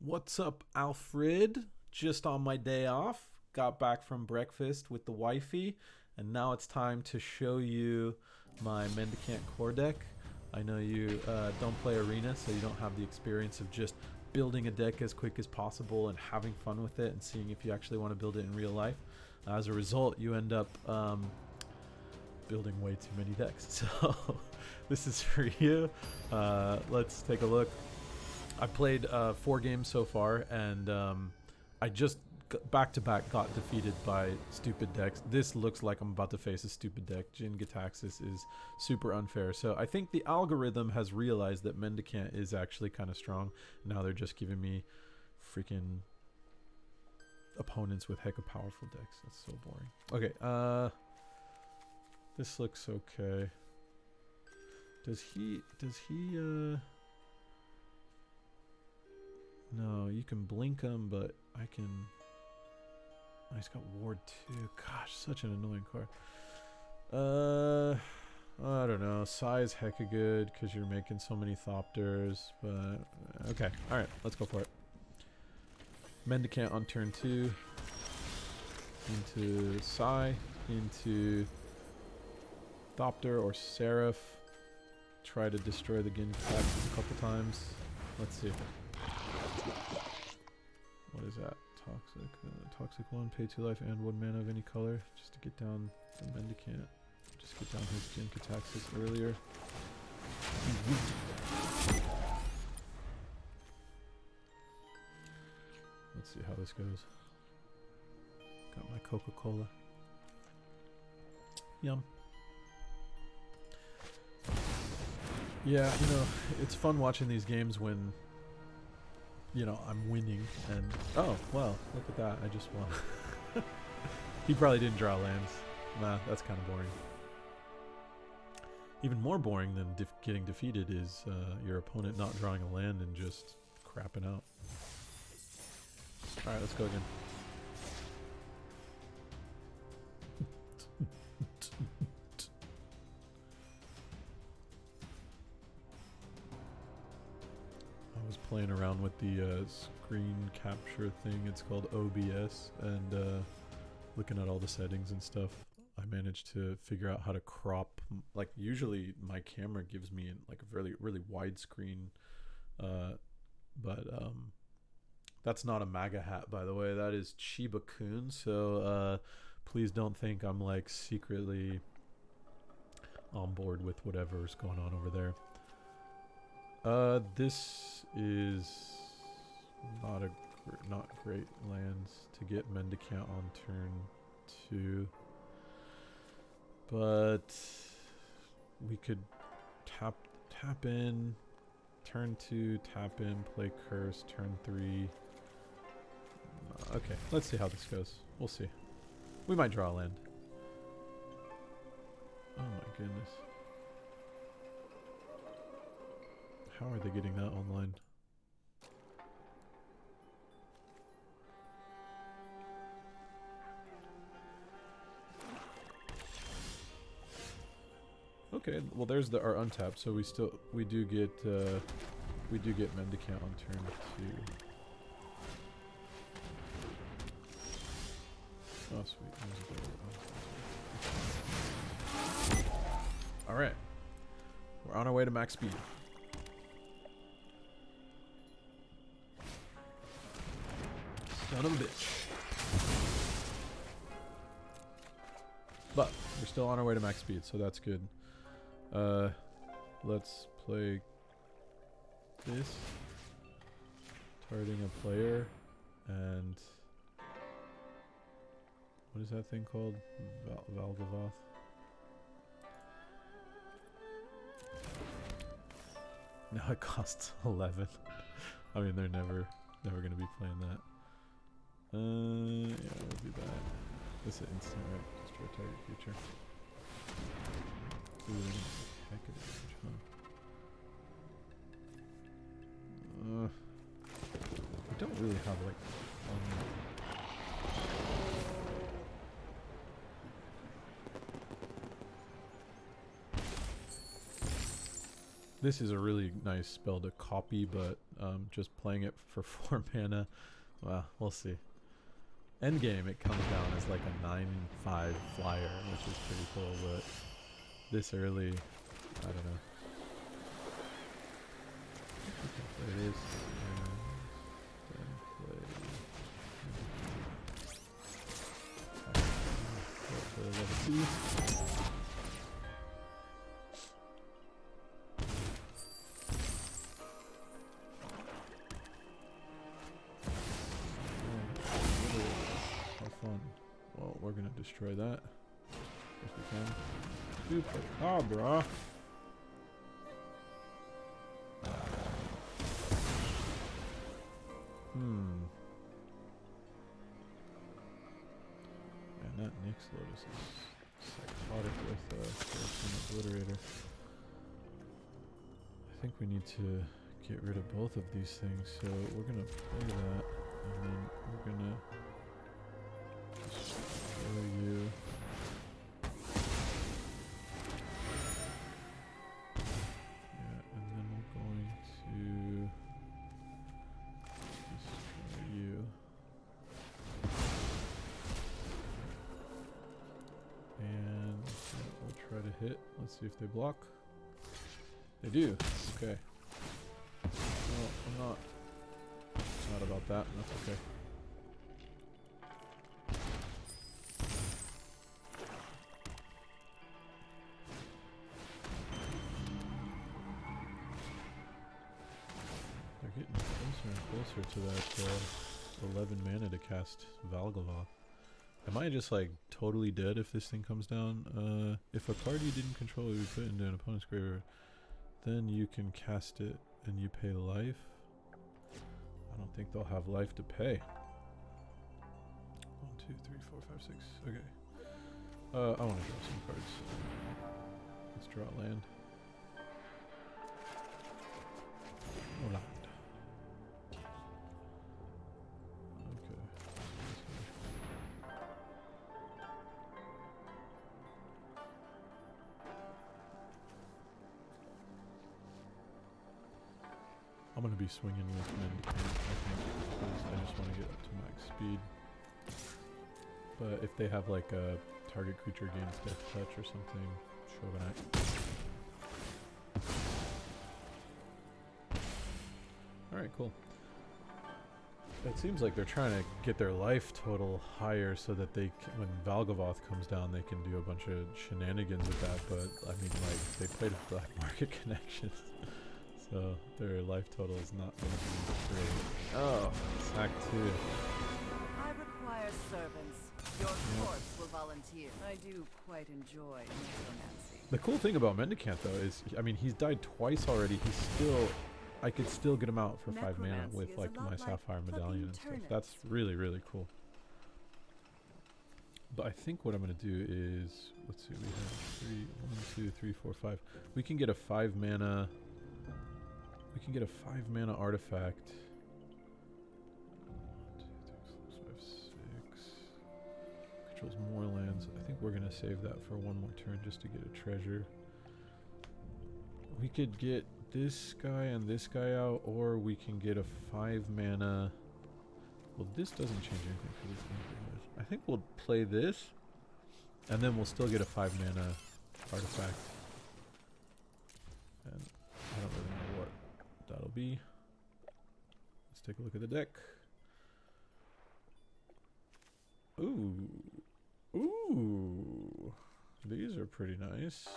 What's up, Alfred? Just on my day off. Got back from breakfast with the wifey, and now it's time to show you my Mendicant core deck. I know you don't play Arena, so you don't have the experience of just building a deck as quick as possible and having fun with it and seeing if you actually want to build it in real life. As a result, you end up building way too many decks. So this is for you. Let's take a look. I played 4 games so far, and I just back-to-back got defeated by stupid decks. This looks like I'm about to face a stupid deck. Jin Gitaxias is super unfair. So I think the algorithm has realized that Mendicant is actually kind of strong. Now they're just giving me freaking opponents with hecka powerful decks. That's so boring. Okay, this looks okay. Does he No, you can blink him, but I can... Oh, he's got Ward 2. Gosh, such an annoying card. I don't know. Size hecka good, because you're making so many Thopters, but... Okay, alright, let's go for it. Mendicant on turn 2. Into Psy. Into Thopter or Seraph. Try to destroy the Guidelight a couple times. Let's see. What is that? Toxic. Toxic 1, pay 2 life and 1 mana of any color. Just to get down the Mendicant. Just get down his Jin Gitaxias earlier. Let's see how this goes. Got my Coca-Cola. Yum. Yeah, you know, it's fun watching these games when I'm winning, and oh, well, look at that, I just won. He probably didn't draw lands. Nah, that's kind of boring. Even more boring than getting defeated is your opponent not drawing a land and just crapping out. Alright, let's go again. I was playing around with the screen capture thing. It's called OBS, and looking at all the settings and stuff, I managed to figure out how to crop. Like, usually my camera gives me like a really wide screen, but that's not a MAGA hat, by the way. That is Chiba Kun. So please don't think I'm like secretly on board with whatever's going on over there. This is not great lands to get Mendicant on turn 2, but we could tap in turn 2, tap in, play curse turn 3. Okay, let's see how this goes. We'll see. We might draw a land. Oh my goodness. How are they getting that online? Okay, well there's our untap, so we do get Mendicant on turn 2. Oh sweet. Alright. We're on our way to max speed. Son of a bitch. But we're still on our way to max speed, so that's good. Let's play this. Targeting a player, and what is that thing called? Valgavoth. Now it costs 11. I mean, they're never gonna be playing that. Yeah, we'll do that. This is instant, right? Destroy target creature. Ooh, heck of damage, huh? We don't really have like This is a really nice spell to copy, but just playing it for 4 mana. Well, we'll see. Endgame, it comes down as like a 9/5 flyer, which is pretty cool, but this early, I don't know. There it is. And then play level 2. Well, we're gonna destroy that if we can. Chupacabra. Man, that Nyx Lotus is psychotic with Skeleton Obliterator. I think we need to get rid of both of these things, so we're gonna play that, and then we're gonna destroy you. Yeah, and then we're going to destroy you. And we'll try to hit. Let's see if they block. They do. Okay. Well, I'm not about that. That's okay. They're getting closer and closer to that 11 mana to cast Valgavoth. Am I just like totally dead if this thing comes down? If a card you didn't control will be put into an opponent's graveyard, then you can cast it and you pay life. I don't think they'll have life to pay. 1, 2, 3, 4, 5, 6. Okay. I want to draw some cards. Let's draw land. Oh, land. Okay. I'm going to be swinging with Mendicant, I think, because I just want to get up to max speed. But if they have like a target creature gains death touch or something, Shogunite. Alright, cool. It seems like they're trying to get their life total higher so that they can, when Valgavoth comes down, they can do a bunch of shenanigans with that, but I mean, like, they played with Black Market Connections. So their life total is not going to be great. Oh, sack 2. I require servants. Your corpse will volunteer. I do quite enjoy necromancy. The cool thing about Mendicant though is, I mean, he's died twice already. He's still, I could still get him out for 5 mana with like my Sapphire Medallion and stuff. That's really, really cool. But I think what I'm going to do is, let's see, we have 1, 2, 3, 4, 5. We can get a 5 mana. We can get a 5 mana artifact. 1, 2, 3, 4, 5, 6. Controls more lands. I think we're gonna save that for one more turn just to get a treasure. We could get this guy and this guy out, or we can get a 5 mana. Well, this doesn't change anything for this thing pretty much. I think we'll play this, and then we'll still get a 5 mana artifact. And I don't really know what that'll be. Let's take a look at the deck. Ooh. Ooh. These are pretty nice.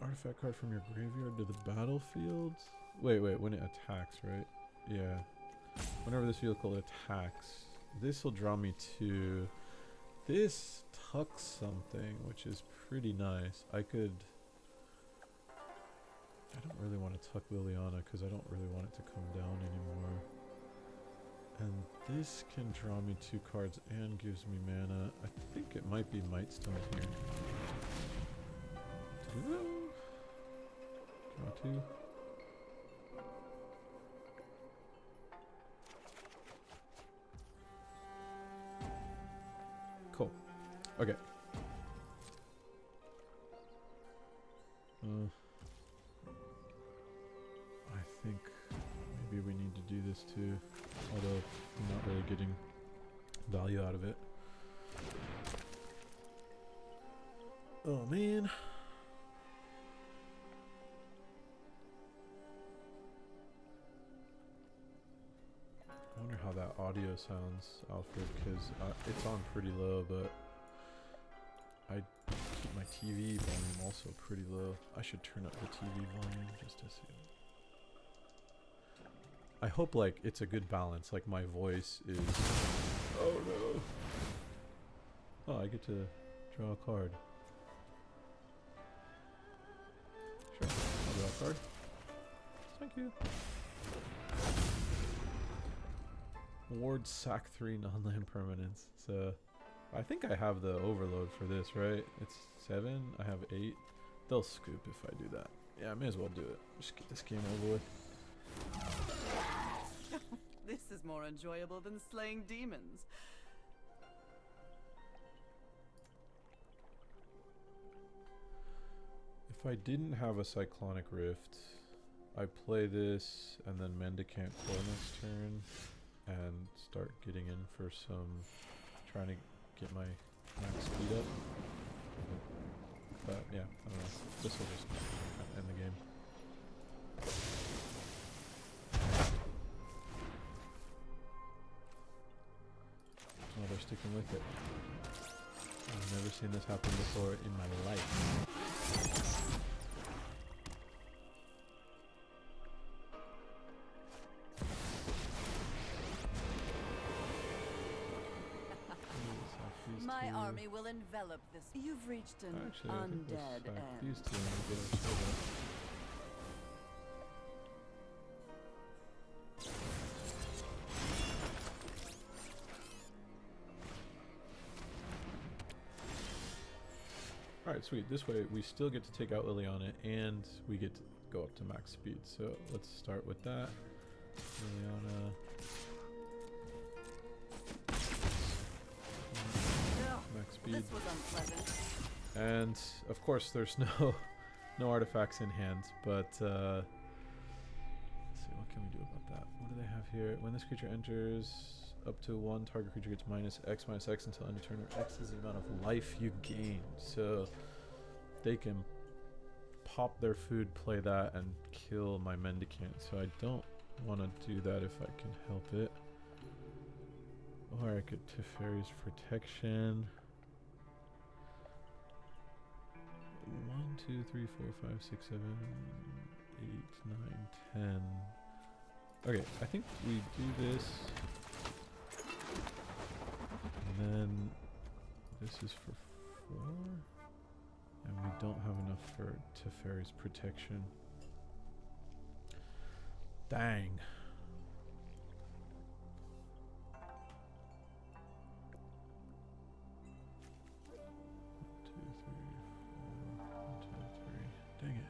Artifact card from your graveyard to the battlefield. Wait, when it attacks, right? Yeah. Whenever this vehicle attacks, this will draw me to this tucks something, which is pretty nice. I don't really want to tuck Liliana because I don't really want it to come down anymore. And this can draw me 2 cards and gives me mana. I think it might be Mightstone here. Draw 2. Cool. Okay. to do this too, although I'm not really getting value out of it. Oh man. I wonder how that audio sounds, Alfred, because it's on pretty low, but I keep my TV volume also pretty low. I should turn up the TV volume just to see. I hope like it's a good balance, like my voice is... Oh no! Oh, I get to draw a card. Sure, I'll draw a card. Thank you. Ward sack 3 non-land permanents. So I think I have the overload for this, right? It's 7, I have 8. They'll scoop if I do that. Yeah, I may as well do it. Just get this game over with. This is more enjoyable than slaying demons. If I didn't have a Cyclonic Rift, I play this and then Mendicant core next turn and start getting in for some, trying to get my max speed up. But yeah, I don't know. This will just kind of end the game. Oh, they're sticking with it. I've never seen this happen before in my life. My army will envelop this. You've reached an undead end. These two and get our sword up. Alright, sweet. This way we still get to take out Liliana and we get to go up to max speed. So let's start with that. Liliana. Max speed. This was unpleasant. And of course there's no artifacts in hand, but let's see, what can we do about that? What do they have here? When this creature enters up to 1, target creature gets -X until end of turn, where X is the amount of life you gain. So they can pop their food, play that, and kill my Mendicant. So I don't want to do that if I can help it. Or I could Teferi's Protection. 1, 2, 3, 4, 5, 6, 7, 8, 9, 10. Okay, I think we do this. And then this is for 4. And we don't have enough for Teferi's Protection. Dang. 1, 2, 3, 4. 1, 2, 3. Dang it.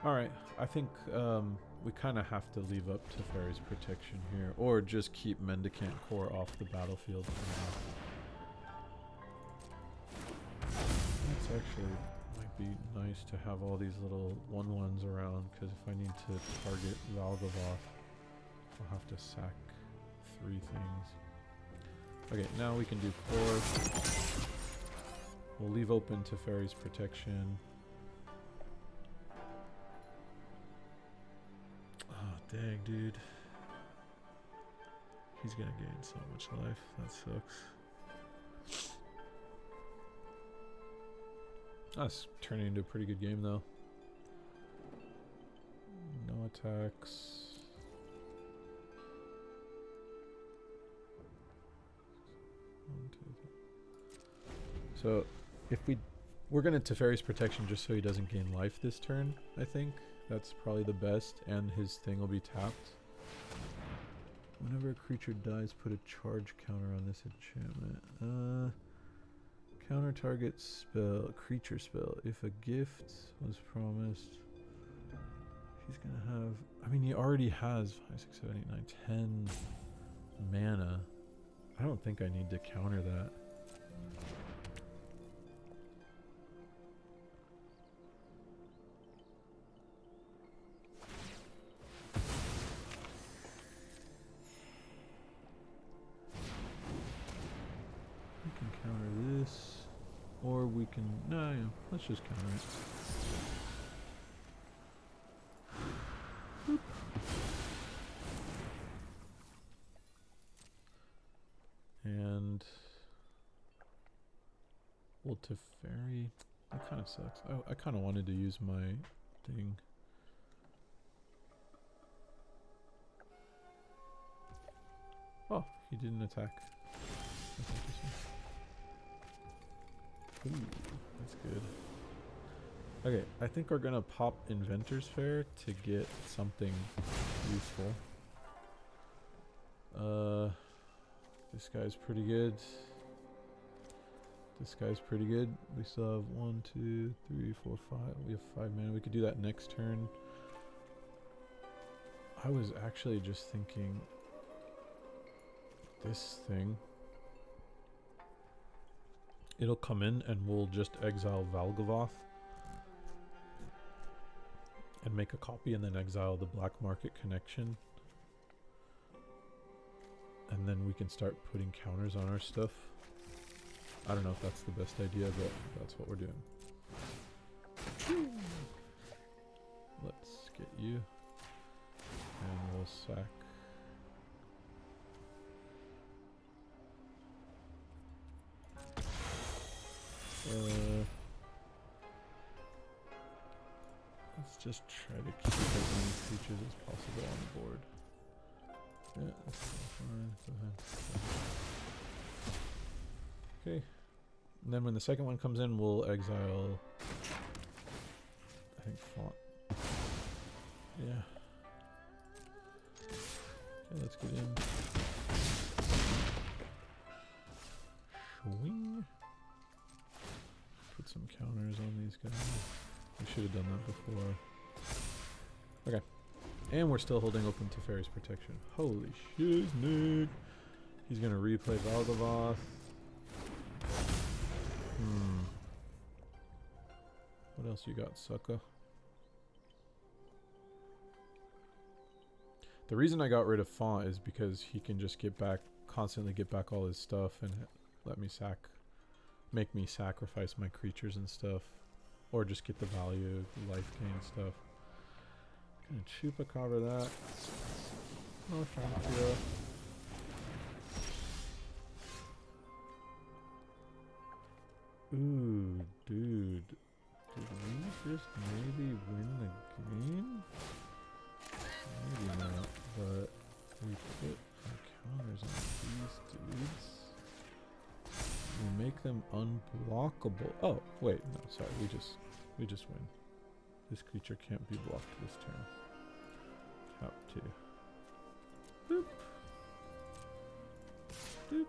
Alright, I think we kind of have to leave up Teferi's Protection here, or just keep Mendicant Core off the battlefield for now. That's actually might be nice to have all these little 1/1s around, because if I need to target Valgavoth, I'll have to sack 3 things. Okay, now we can do Core. We'll leave open Teferi's Protection. Dang, dude. He's gonna gain so much life. That sucks. That's turning into a pretty good game, though. No attacks. One, two, three. So, if we're gonna Teferi's Protection just so he doesn't gain life this turn, I think. That's probably the best, and his thing will be tapped. Whenever a creature dies, put a charge counter on this enchantment. Counter target spell, creature spell. If a gift was promised, he's gonna have... I mean, he already has 5, 6, 7, 8, 9, 10 mana. I don't think I need to counter that. let's just counter it. And well, Teferi, that kind of sucks. I kind of wanted to use my thing. Oh, he didn't attack. That's interesting. Ooh, that's good. Okay, I think we're gonna pop Inventor's Fair to get something useful. This guy's pretty good. This guy's pretty good. We still have 1, 2, 3, 4, 5. We have 5 mana. We could do that next turn. I was actually just thinking this thing. It'll come in and we'll just exile Valgavoth and make a copy and then exile the Black Market Connection. And then we can start putting counters on our stuff. I don't know if that's the best idea, but that's what we're doing. Let's get you. And we'll sack. Let's just try to keep as many creatures as possible on the board. Yeah, that's fine. Go ahead. Okay. And then when the second one comes in, we'll exile, I think, Font. Yeah. Okay, let's get in. Swing. Put some counters on these guys. We should have done that before. Okay. And we're still holding open Teferi's Protection. Holy shiznit. He's gonna replay Valgavoth. What else you got, sucker? The reason I got rid of Font is because he can just constantly get back all his stuff and let me make me sacrifice my creatures and stuff. Or just get the value, life gain stuff. Gonna Chupacabra that. No thank you. Ooh, dude. Did we just maybe win the game? Maybe not, but we put our counters on these dudes. We make them unblockable. Oh, wait, no, sorry, we just win. This creature can't be blocked this turn. Tap 2. Boop. Boop.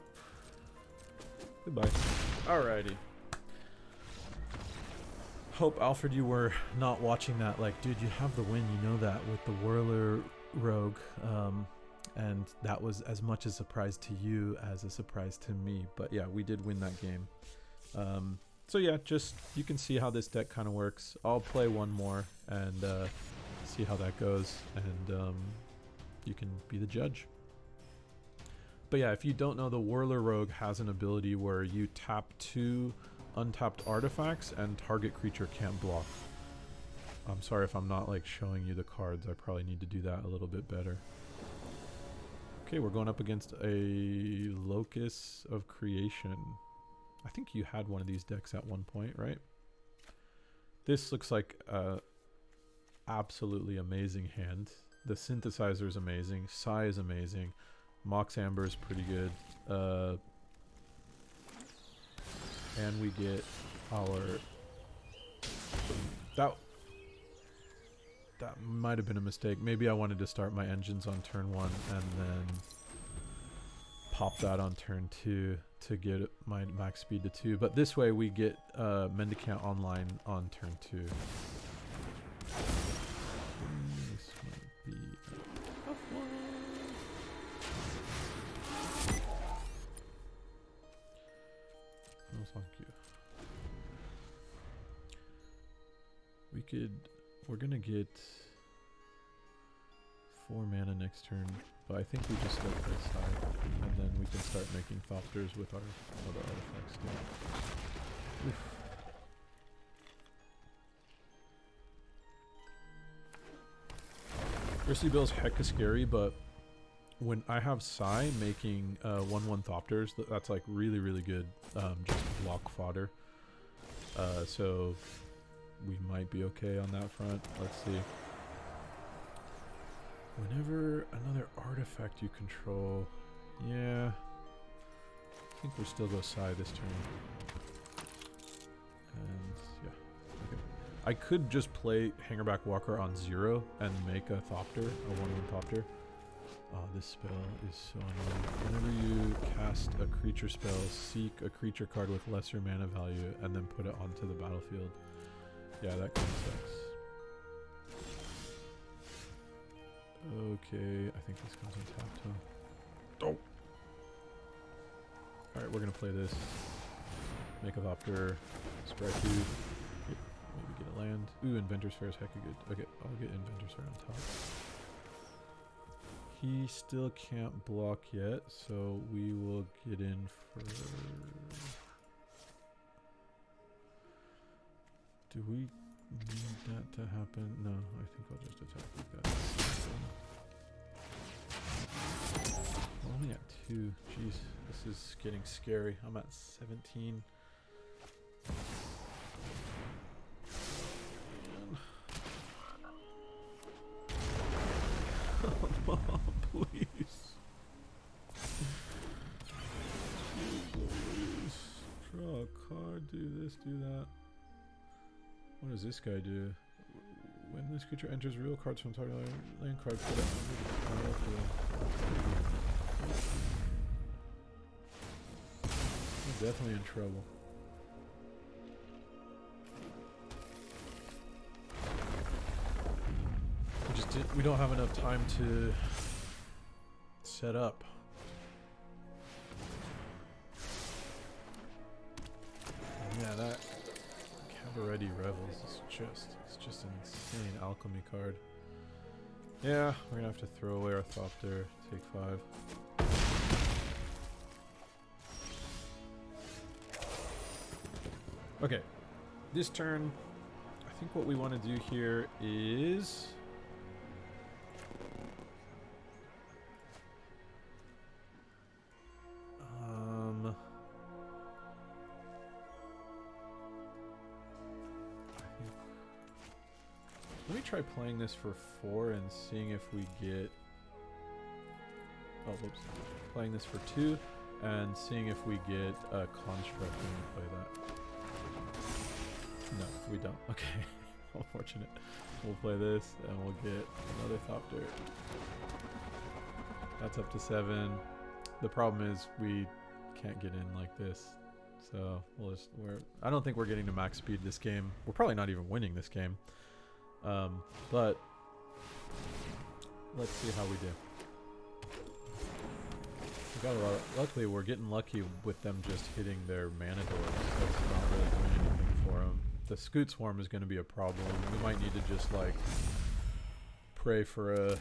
Goodbye. Alrighty. Hope, Alfred, you were not watching that. Like, dude, you have the win. You know that with the Whirler Rogue. And that was as much a surprise to you as a surprise to me. But yeah, we did win that game. So yeah, just you can see how this deck kind of works. I'll play one more and see how that goes. And you can be the judge. But yeah, if you don't know, the Whirler Rogue has an ability where you tap 2 untapped artifacts and target creature can't block. I'm sorry if I'm not like showing you the cards. I probably need to do that a little bit better. Okay, we're going up against a Locus of Creation. I think you had one of these decks at one point, right? This looks like a absolutely amazing hand. The synthesizer is amazing. Sai is amazing. Mox Amber is pretty good. And we get our... That might have been a mistake. Maybe I wanted to start my engines on turn 1 and then pop that on turn 2 to get my max speed to 2. But this way we get Mendicant online on turn 2. This might be a tough one. No, thank you. We're gonna get 4 mana next turn, but I think we just step this side, and then we can start making Thopters with our other artifacts too. Oof. Scarcity Bill's hecka scary, but when I have Psy making 1/1 Thopters, that's like really good just block fodder. So we might be okay on that front. Let's see. Whenever another artifact you control, yeah, I think we'll still go Psy this turn. And yeah, okay. I could just play Hangerback Walker on 0 and make a Thopter, a 1/1 Thopter. Oh, this spell is so annoying. Whenever you cast a creature spell, seek a creature card with lesser mana value and then put it onto the battlefield. Yeah, that kind of sucks. Okay, I think this comes untapped, huh? Oh! Alright, we're gonna play this. Make a Thopter. Strike you. Maybe get a land. Ooh, Inventor's Fair is hecka good. Okay, I'll get Inventor's Fair on top. He still can't block yet, so we will get in for... Do we need that to happen? No, I think I'll just attack like that. We're only at 2. Jeez, this is getting scary. I'm at 17. Come on, please. Please. Draw a card, do this, do that. What does this guy do? When this creature enters real cards from target lane card, put it under the battlefield. We're definitely in trouble. We don't have enough time to set up. Yeah, that Cabaretti Revels is it's just an insane alchemy card. Yeah, we're gonna have to throw away our Thopter, take 5. Okay, this turn, I think what we want to do here is... Let me try playing this for 4 and seeing if we get... Oh, whoops. Playing this for 2 and seeing if we get a construct when we play that. No, we don't. Okay. Unfortunate. We'll play this and we'll get another Thopter. That's up to 7. The problem is we can't get in like this. So we'll just... I don't think we're getting to max speed this game. We're probably not even winning this game. But let's see how we do. We got a lot of, luckily we're getting lucky with them just hitting their mana doors. That's not really doing anything for them. The Scoot Swarm is going to be a problem. We might need to just like pray for a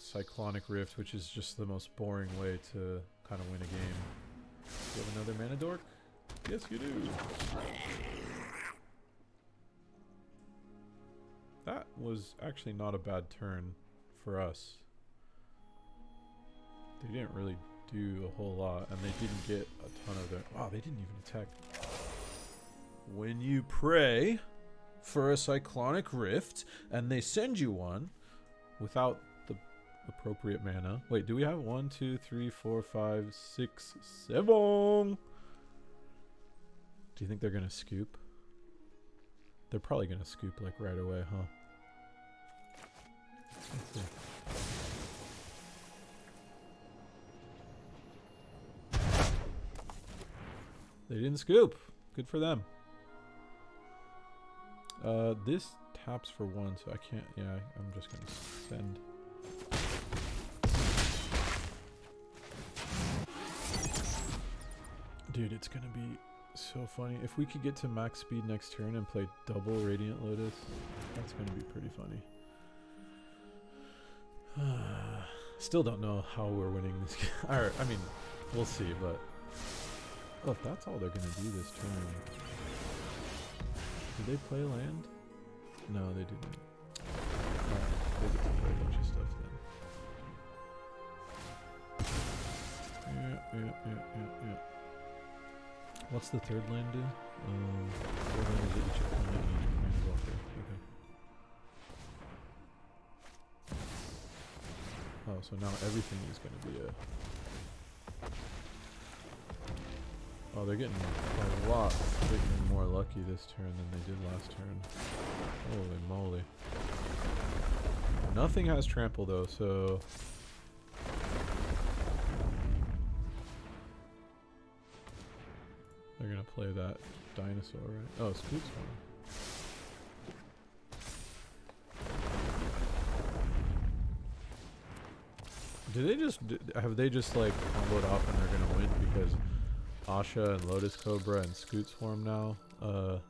Cyclonic Rift, which is just the most boring way to kind of win a game. Do you have another mana dork? Yes, you do. That was actually not a bad turn for us. They didn't really do a whole lot, and they didn't get a ton of their... Wow, they didn't even attack. When you pray for a Cyclonic Rift, and they send you one without the appropriate mana. Wait, do we have 1, 2, 3, 4, 5, 6, 7? Do you think they're going to scoop? They're probably going to scoop like right away, huh? Let's see. They didn't scoop. Good for them. This taps for 1, so I can't... Yeah, I'm just going to send... Dude, it's going to be... so funny. If we could get to max speed next turn and play double Radiant Lotus, that's going to be pretty funny. Still don't know how we're winning this game. I mean, we'll see, but... Oh, if that's all they're going to do this turn... Did they play land? No, they didn't. they get to play a bunch of stuff then. Yeah. What's the third land do? 4 land is each opponent and each planeswalker. Okay. Oh, so now everything is going to be a... Oh, they're getting a lot. They're getting more lucky this turn than they did last turn. Holy moly. Nothing has trample though, so... They're gonna play that dinosaur, right? Oh, Scoots one. Have they just like comboed off and they're gonna win because Asha and Lotus Cobra and Scoots form now? And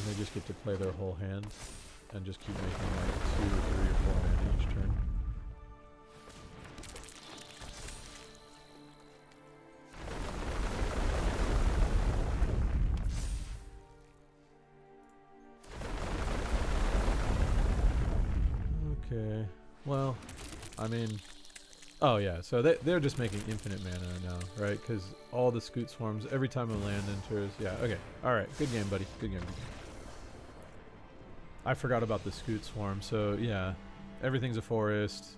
they just get to play their whole hand and just keep making like 2 or 3 or 4 mana each turn. Okay, well, I mean, oh yeah, so they're just making infinite mana now, right? Because all the Scoot Swarms, every time a land enters, yeah, okay, alright, good game, buddy, good game. I forgot about the Scoot Swarm, so yeah, everything's a forest.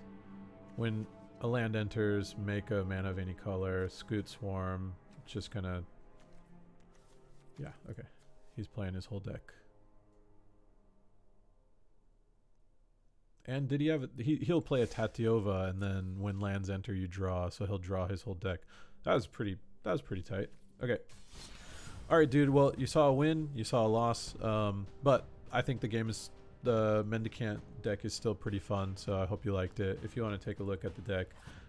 When a land enters, make a mana of any color, Scoot Swarm, just gonna, yeah, okay, he's playing his whole deck. And did he have he'll play a Tatiova and then when lands enter you draw, so he'll draw his whole deck. That was pretty tight. Okay. Alright dude, well you saw a win, you saw a loss. But I think the Mendicant deck is still pretty fun, so I hope you liked it. If you want to take a look at the deck,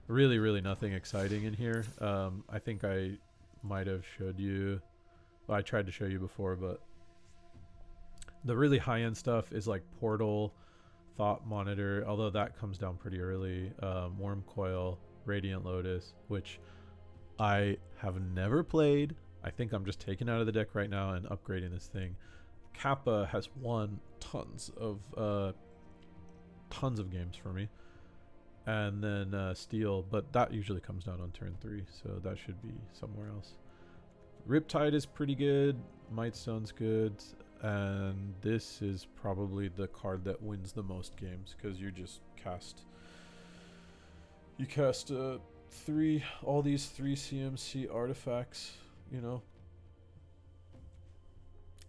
really nothing exciting in here. I think I might have showed you, well, I tried to show you before, but the really high end stuff is like Portal, Thought Monitor, although that comes down pretty early. Worm Coil, Radiant Lotus, which I have never played. I think I'm just taking out of the deck right now and upgrading this thing. Kappa has won tons of games for me. And then Steel, but that usually comes down on turn 3, so that should be somewhere else. Riptide is pretty good. Mightstone's good. And this is probably the card that wins the most games because you just cast all these 3 CMC artifacts, you know.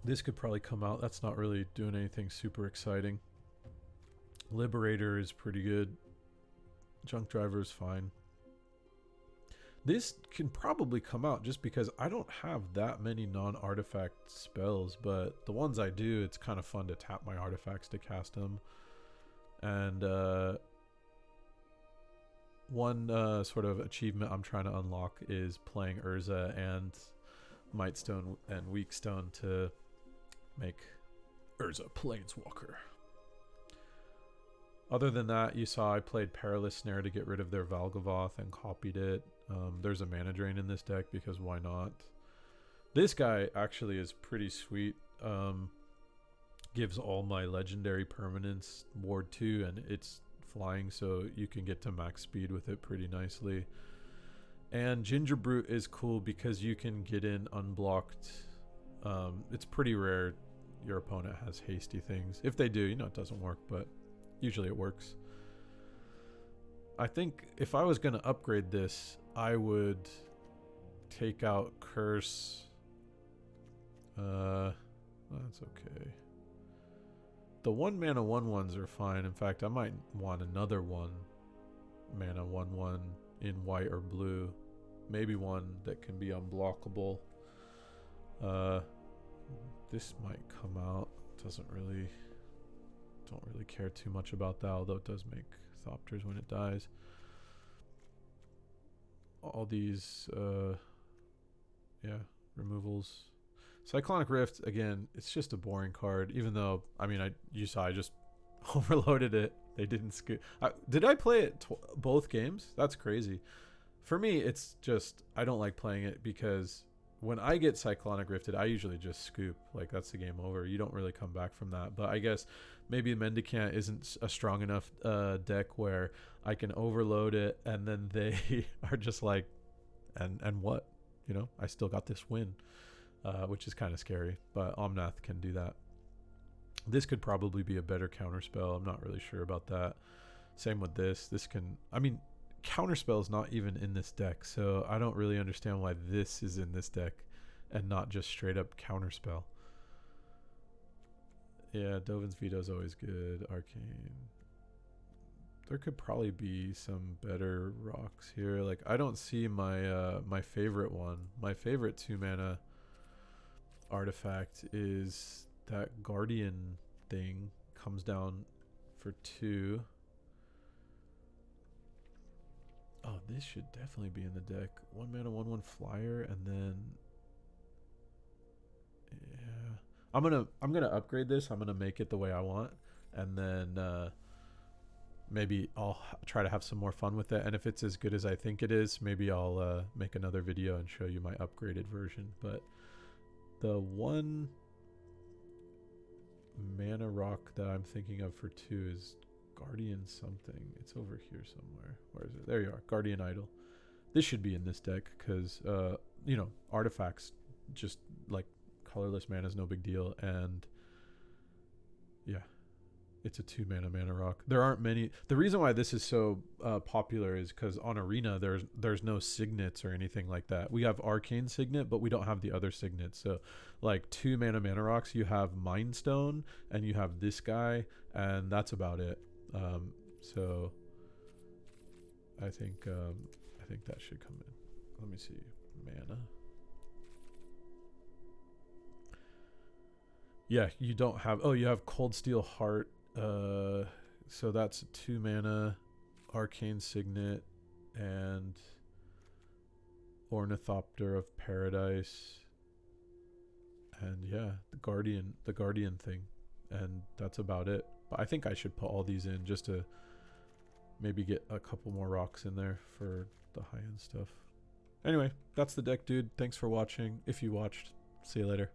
This could probably come out. That's not really doing anything super exciting. Liberator is pretty good. Junk Driver is fine. This can probably come out just because I don't have that many non-artifact spells, but the ones I do, it's kind of fun to tap my artifacts to cast them. And one sort of achievement I'm trying to unlock is playing Urza and Mightstone and Weakstone to make Urza Planeswalker. Other than that, you saw I played Perilous Snare to get rid of their Valgavoth and copied it. There's a mana drain in this deck because why not? This guy actually is pretty sweet. Gives all my legendary permanents Ward 2 and it's flying, so you can get to max speed with it pretty nicely. And Ginger Brute is cool because you can get in unblocked. It's pretty rare your opponent has hasty things. If they do, you know, it doesn't work, but usually it works. I think if I was going to upgrade this, I would take out Curse. That's okay. The 1 mana 1/1s are fine. In fact, I might want another 1 mana 1/1 in white or blue. Maybe one that can be unblockable. This might come out. Don't really care too much about that, although it does make Thopters when it dies. All these removals. Cyclonic Rift, again, it's just a boring card, even though, I mean, you saw I just overloaded it. They didn't scoot. Did I play it both games? That's crazy. For me, it's just, I don't like playing it because when I get Cyclonic Rifted, I usually just scoop. Like, that's the game over. You don't really come back from that. But I guess maybe Mendicant isn't a strong enough deck where I can overload it, and then they are just like, and what? You know, I still got this win, which is kind of scary. But Omnath can do that. This could probably be a better counterspell. I'm not really sure about that. Same with this. This can, I mean, counterspell is not even in this deck, so I don't really understand why this is in this deck and not just straight up counterspell. Yeah, Dovin's Veto is always good. Arcane. There could probably be some better rocks here. Like, I don't see my my favorite one. My favorite 2-mana artifact is that Guardian thing. Comes down for 2. Oh, this should definitely be in the deck. 1 mana, 1/1 flyer, and then yeah, I'm gonna upgrade this. I'm gonna make it the way I want, and then maybe I'll try to have some more fun with it. And if it's as good as I think it is, maybe I'll make another video and show you my upgraded version. But the 1 mana rock that I'm thinking of for 2 is Guardian something. It's over here somewhere. Where is it? There you are. Guardian Idol. This should be in this deck because, you know, artifacts, just like colorless mana is no big deal. And yeah, it's a 2 mana rock. There aren't many. The reason why this is so popular is because on Arena, there's no signets or anything like that. We have Arcane Signet, but we don't have the other signets. So like 2 mana rocks, you have Mind Stone and you have this guy, and that's about it. So I think that should come in. Let me see. Mana. Yeah, you don't have, oh, you have Cold Steel Heart. So that's 2 mana Arcane Signet and Ornithopter of Paradise. And yeah, the Guardian thing. And that's about it. But I think I should put all these in just to maybe get a couple more rocks in there for the high-end stuff. Anyway, that's the deck, dude. Thanks for watching. If you watched, see you later.